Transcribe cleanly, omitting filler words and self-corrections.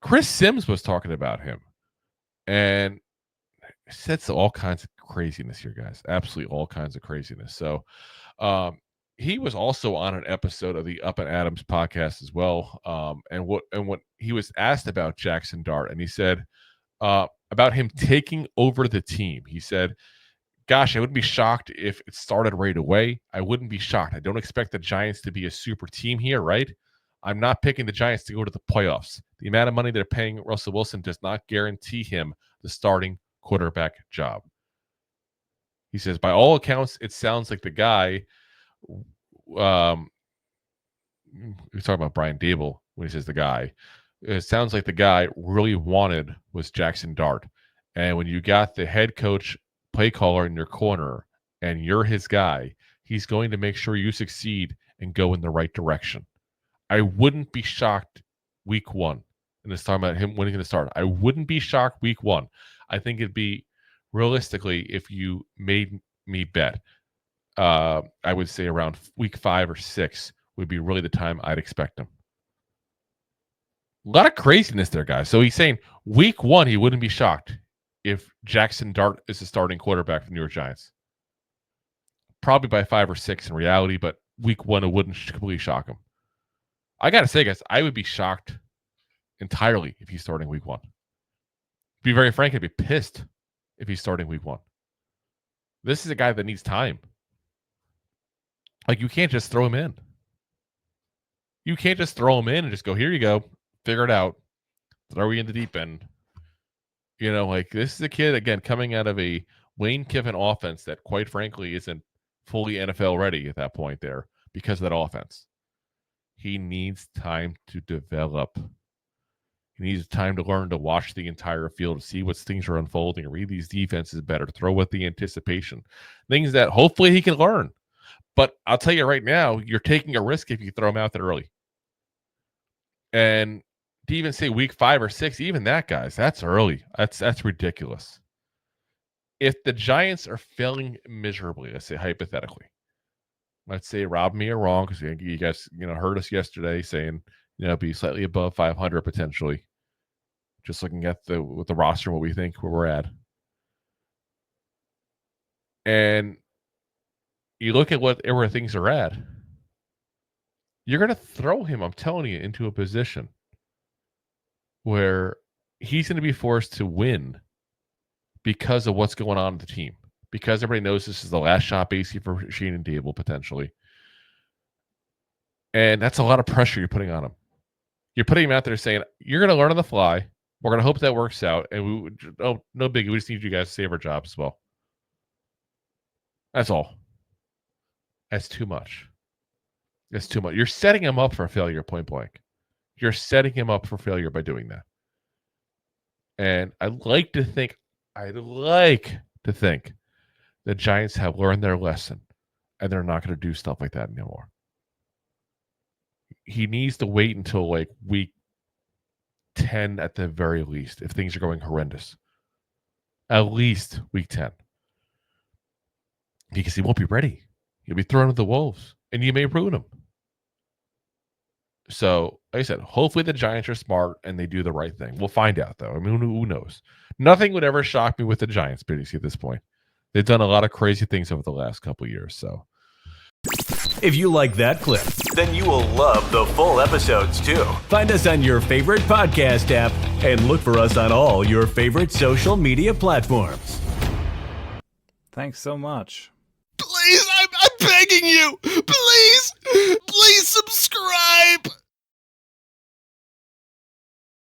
Chris Sims was talking about him, and said all kinds of craziness here, guys. Absolutely all kinds of craziness. So, he was also on an episode of the Up and Adams podcast as well. And what he was asked about Jaxson Dart, and he said about him taking over the team. He said, "Gosh, I wouldn't be shocked if it started right away. I wouldn't be shocked. I don't expect the Giants to be a super team here, right? I'm not picking the Giants to go to the playoffs. The amount of money they're paying Russell Wilson does not guarantee him the starting quarterback job." He says, by all accounts, it sounds like the guy, we're talking about Brian Daboll when he says the guy, it sounds like the guy really wanted was Jaxson Dart. And when you got the head coach play caller in your corner and you're his guy, he's going to make sure you succeed and go in the right direction. I wouldn't be shocked week one. And it's talking about him winning the start. I wouldn't be shocked week one. I think it'd be realistically, if you made me bet, I would say around week 5 or 6 would be really the time I'd expect him. A lot of craziness there, guys. So he's saying week 1, he wouldn't be shocked if Jaxson Dart is the starting quarterback for the New York Giants. Probably by 5 or 6 in reality, but week 1, it wouldn't completely shock him. I got to say, guys, I would be shocked entirely if he's starting week 1. To be very frank, I'd be pissed if he's starting week 1. This is a guy that needs time. Like, you can't just throw him in. You can't just throw him in and just go, here you go, figure it out, throw you in the deep end. You know, like, this is a kid, again, coming out of a Lane Kiffin offense that, quite frankly, isn't fully NFL ready at that point there because of that offense. He needs time to develop. He needs time to learn to watch the entire field, to see what things are unfolding, read these defenses better, throw with the anticipation. Things that hopefully he can learn. But I'll tell you right now, you're taking a risk if you throw him out there early. And to even say week 5 or 6, even that, guys, that's early. That's ridiculous. If the Giants are failing miserably, let's say hypothetically, let's say Rob me or wrong, because you guys heard us yesterday saying be slightly above 500 potentially. Just looking at the roster and what we think where we're at, and you look at where things are at, you're going to throw him, I'm telling you, into a position where he's going to be forced to win because of what's going on with the team. Because everybody knows this is the last shot basically for Schoen and Daboll potentially. And that's a lot of pressure you're putting on him. You're putting him out there saying, you're going to learn on the fly. We're going to hope that works out. And no biggie. We just need you guys to save our jobs as well. That's all. That's too much. That's too much. You're setting him up for failure, point blank. You're setting him up for failure by doing that. And I'd like to think the Giants have learned their lesson and they're not going to do stuff like that anymore. He needs to wait until like week 10 at the very least if things are going horrendous. At least week 10. Because he won't be ready. He'll be thrown to the wolves and you may ruin him. So, like I said, hopefully the Giants are smart and they do the right thing. We'll find out, though. I mean, who knows? Nothing would ever shock me with the Giants, basically, at this point. They've done a lot of crazy things over the last couple of years. So, if you like that clip, then you will love the full episodes, too. Find us on your favorite podcast app and look for us on all your favorite social media platforms. Thanks so much. Please, I'm begging you. Please